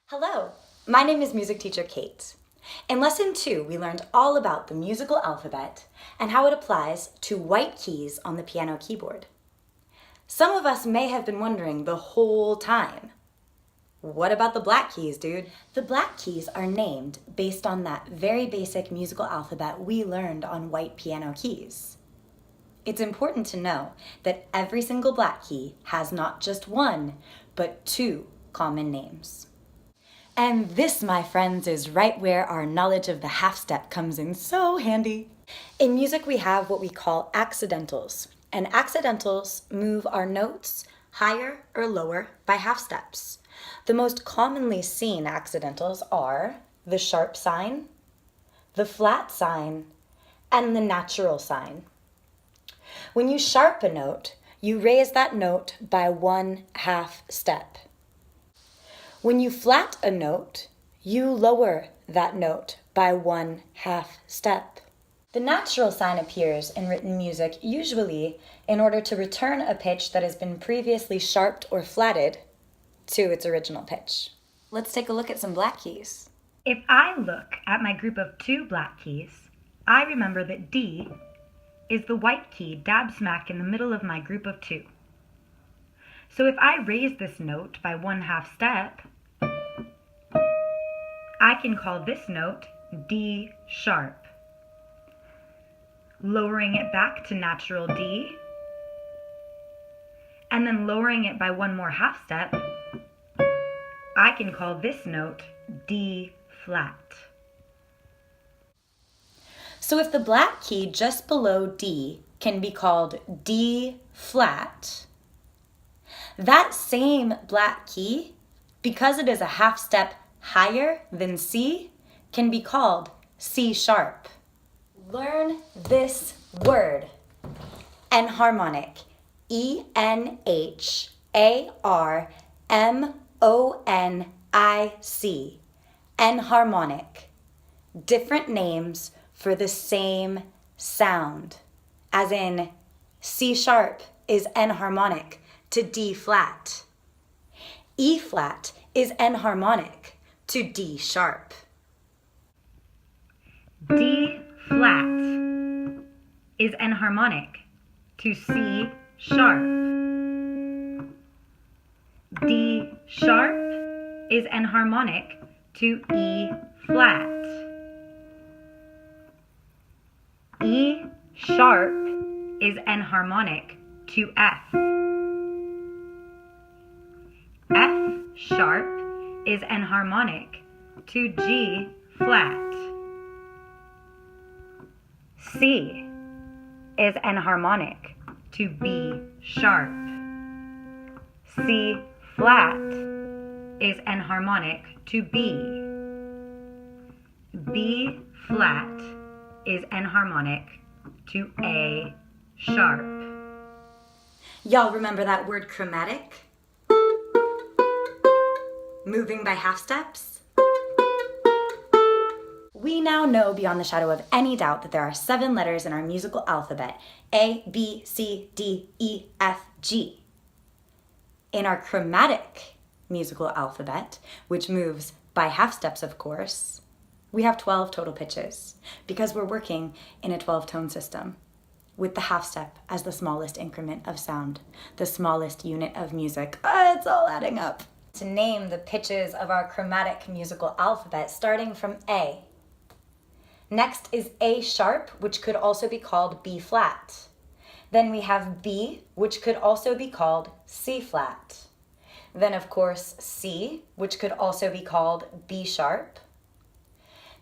Hello, my name is music teacher Kate. In lesson 2, we learned all about the musical alphabet and how it applies to white keys on the piano keyboard. Some of us may have been wondering the whole time, what about the black keys, dude? The black keys are named based on that very basic musical alphabet we learned on white piano keys. It's important to know that every single black key has not just one, but two common names. And this, my friends, is right where our knowledge of the half step comes in so handy. In music, we have what we call accidentals, and accidentals move our notes higher or lower by half steps. The most commonly seen accidentals are the sharp sign, the flat sign, and the natural sign. When you sharp a note, you raise that note by 1/2 step. When you flat a note, you lower that note by 1/2 step. The natural sign appears in written music usually in order to return a pitch that has been previously sharped or flatted to its original pitch. Let's take a look at some black keys. If I look at my group of 2 black keys, I remember that D is the white key dab smack in the middle of my group of 2. So if I raise this note by 1/2 step, I can call this note D sharp. Lowering it back to natural D, and then lowering it by 1 more half step, I can call this note D flat. So if the black key just below D can be called D flat, that same black key, because it is a half step higher than C, can be called C sharp. Learn this word, enharmonic, E-N-H-A-R-M-O-N-I-C, enharmonic. Different names for the same sound, as in C sharp is enharmonic to D flat. E flat is enharmonic to D sharp. D flat is enharmonic to C sharp. D sharp is enharmonic to E flat. E sharp is enharmonic to F. F sharp is enharmonic to G flat. C is enharmonic to B sharp. C flat is enharmonic to B. B flat is enharmonic to A sharp. Y'all remember that word chromatic? Moving by half steps? We now know beyond the shadow of any doubt that there are 7 letters in our musical alphabet, A, B, C, D, E, F, G. In our chromatic musical alphabet, which moves by half steps, of course, we have 12 total pitches because we're working in a 12-tone system with the half step as the smallest increment of sound, the smallest unit of music. It's all adding up. To name the pitches of our chromatic musical alphabet, starting from A. Next is A sharp, which could also be called B flat. Then we have B, which could also be called C flat. Then, of course, C, which could also be called B sharp.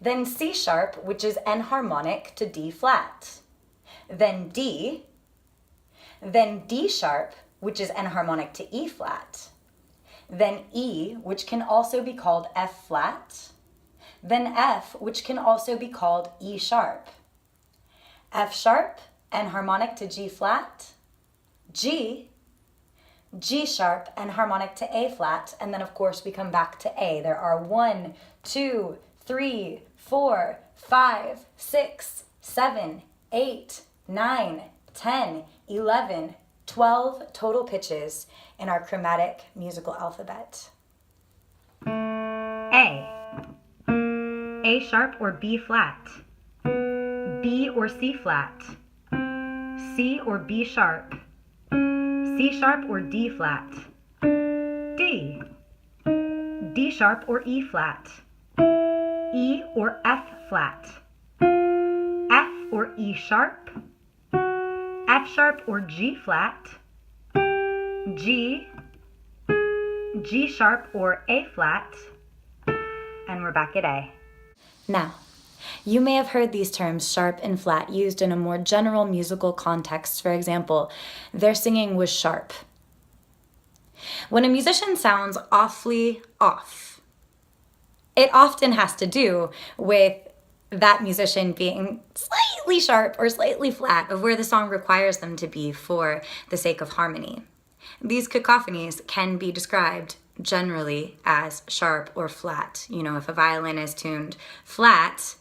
Then C sharp, which is enharmonic to D flat. Then D. Then D sharp, which is enharmonic to E flat. Then E, which can also be called F flat. Then F, which can also be called E sharp. F sharp, enharmonic to G flat. G, G sharp, enharmonic to A flat. And then, of course, we come back to A. There are 1, 2, 3, 4, 5, 6, 7, 8, 9, 10, 11, 12 total pitches in our chromatic musical alphabet. A sharp or B flat, B or C flat, C or B sharp, C sharp or D flat, D, D sharp or E flat, E or F flat, F or E sharp, F sharp or G flat, G, G sharp or A flat, and we're back at A. Now, you may have heard these terms sharp and flat used in a more general musical context. For example, their singing was sharp. When a musician sounds awfully off, it often has to do with that musician being slightly sharp or slightly flat of where the song requires them to be for the sake of harmony. These cacophonies can be described generally as sharp or flat. You know, if a violin is tuned flat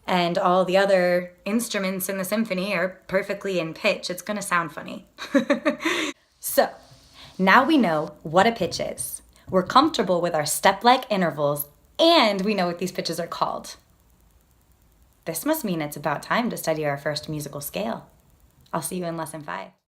and all the other instruments in the symphony are perfectly in pitch, it's going to sound funny. So, now we know what a pitch is. We're comfortable with our step-like intervals, and we know what these pitches are called. This must mean it's about time to study our first musical scale. I'll see you in lesson 5.